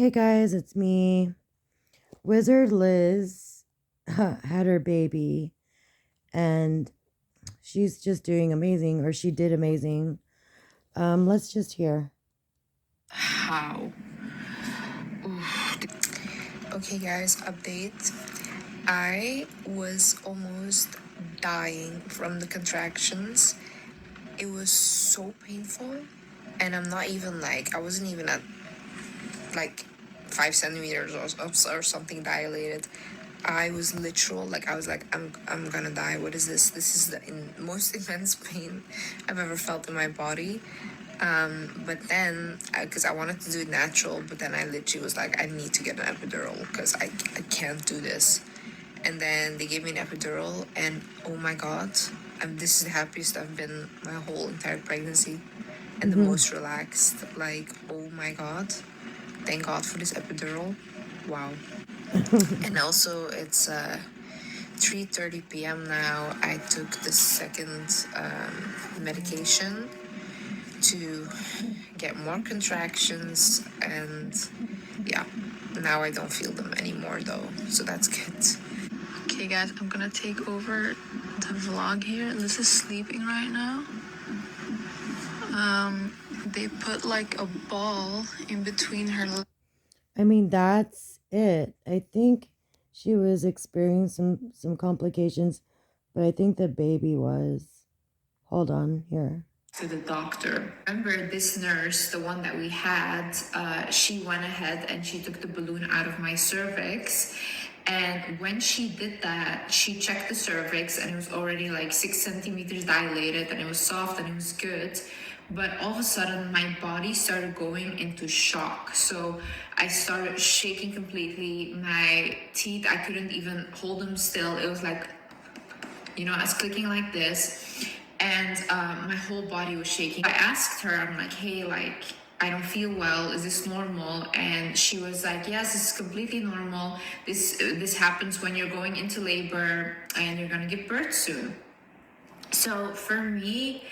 Hey guys, it's me. Wizard Liz had her baby and she's just doing amazing, or she did amazing. Let's just hear. How? Okay, guys, update. I was almost dying from the contractions. It was so painful, and I wasn't even at like 5 centimeters or something dilated. I was literal, I was like, I'm gonna die. What is this? This is the most intense pain I've ever felt in my body. But then, because I wanted to do it natural, but then I literally was like, I need to get an epidural because I can't do this. And then they gave me an epidural, and oh my god, this is the happiest I've been my whole entire pregnancy, and the Hmm. most relaxed. Like, oh my god, thank God for this epidural. Wow. And also, it's 3:30 p.m. now. I took the second medication to get more contractions, and yeah, now I don't feel them anymore though, so that's good. Okay, guys, I'm gonna take over the vlog here. Liz is sleeping right now. They put like a ball in between her. I mean, that's it. I think she was experiencing some complications, but I think the baby was. Hold on here. To the doctor. Remember this nurse, the one that we had, she went ahead and she took the balloon out of my cervix. And when she did that, she checked the cervix and it was already like 6 centimeters dilated and it was soft and it was good. But all of a sudden, my body started going into shock. So I started shaking completely. My teeth, I couldn't even hold them still. It was like, I was clicking like this, and my whole body was shaking. I asked her, I'm like, hey, like, I don't feel well. Is this normal? And she was like, yes, this is completely normal. This happens when you're going into labor and you're gonna give birth soon. So for me,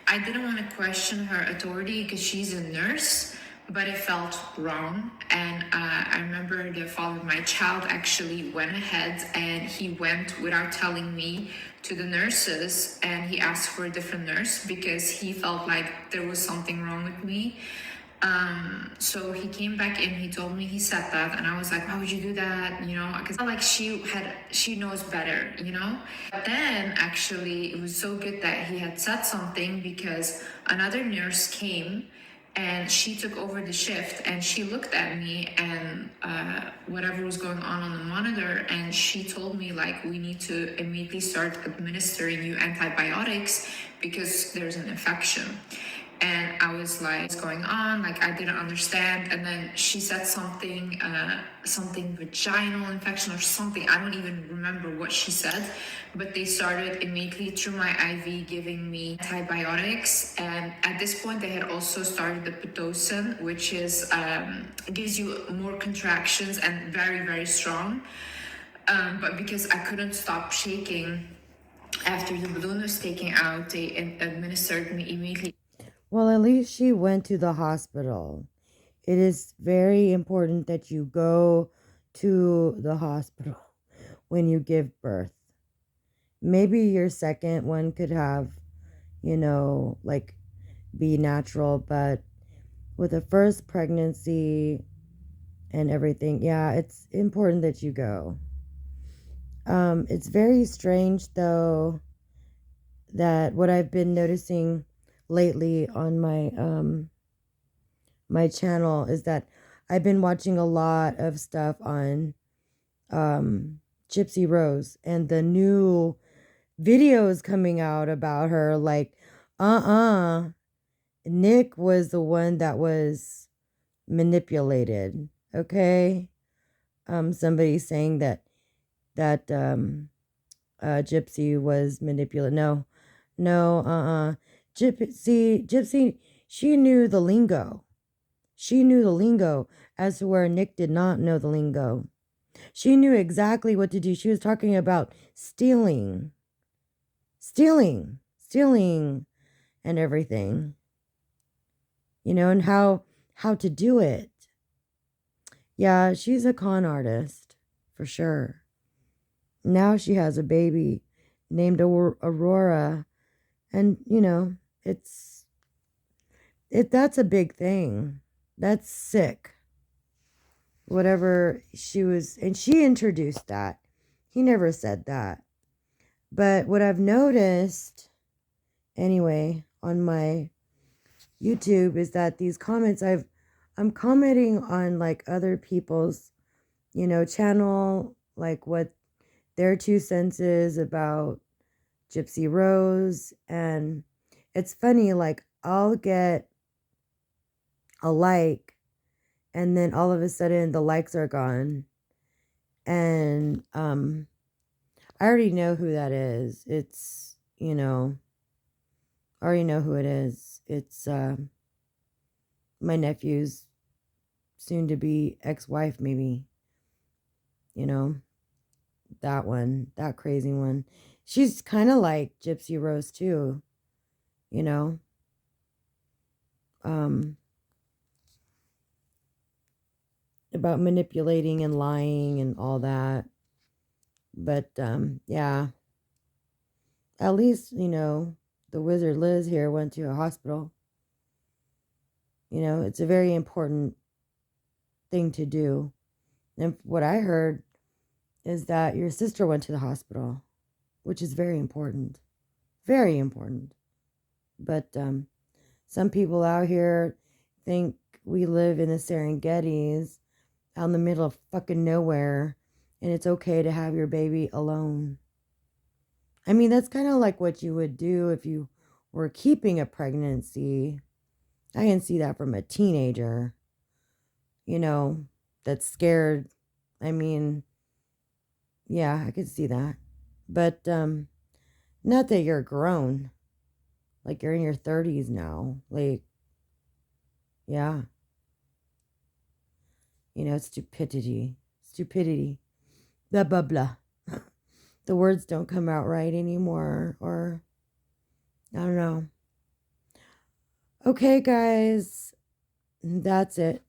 I didn't want to question her authority because she's a nurse, but it felt wrong. And I remember the father of my child actually went ahead and he went without telling me to the nurses and he asked for a different nurse because he felt like there was something wrong with me. So he came back in, he told me he said that, and I was like, why would you do that? Because like she knows better, But then actually, it was so good that he had said something because another nurse came and she took over the shift and she looked at me and whatever was going on the monitor, and she told me like, we need to immediately start administering you antibiotics because there's an infection. And I was like, what's going on? Like, I didn't understand. And then she said something vaginal infection or something. I don't even remember what she said, but they started immediately through my IV giving me antibiotics. And at this point, they had also started the Pitocin, which is gives you more contractions and very, very strong. But because I couldn't stop shaking after the balloon was taken out, they administered me immediately. Well, at least she went to the hospital. It is very important that you go to the hospital when you give birth. Maybe your second one could have, like be natural, but with a first pregnancy and everything, yeah, it's important that you go. It's very strange though that what I've been noticing lately on my channel is that I've been watching a lot of stuff on Gypsy Rose and the new videos coming out about her, like Nick was the one that was manipulated. Okay. Somebody saying that Gypsy was manipulated. No, Gypsy, she knew the lingo. She knew the lingo as to where Nick did not know the lingo. She knew exactly what to do. She was talking about stealing, and everything, and how to do it. Yeah, she's a con artist for sure. Now she has a baby named Aurora, and it's that's a big thing. That's sick. Whatever she was, and she introduced that. He never said that. But what I've noticed anyway on my YouTube is that these comments I'm commenting on like other people's, channel, like what their 2 cents is about Gypsy Rose. And it's funny, like I'll get a like and then all of a sudden the likes are gone. And I already know who that is. It's, I already know who it is. It's my nephew's soon to be ex-wife, maybe. You know, that one, that crazy one. She's kind of like Gypsy Rose too, you know. About manipulating and lying and all that. But yeah. At least, the wizard Liz here went to a hospital. It's a very important thing to do. And what I heard is that your sister went to the hospital, which is very important. Very important. But some people out here think we live in the Serengetis out in the middle of fucking nowhere and it's okay to have your baby alone. I mean, that's kind of like what you would do if you were keeping a pregnancy. I can see that from a teenager, that's scared. I mean, yeah, I could see that. But not that you're grown. Like you're in your 30s now. Like, yeah. Stupidity. Stupidity. Blah, blah, blah. The words don't come out right anymore. Or, I don't know. Okay, guys. That's it.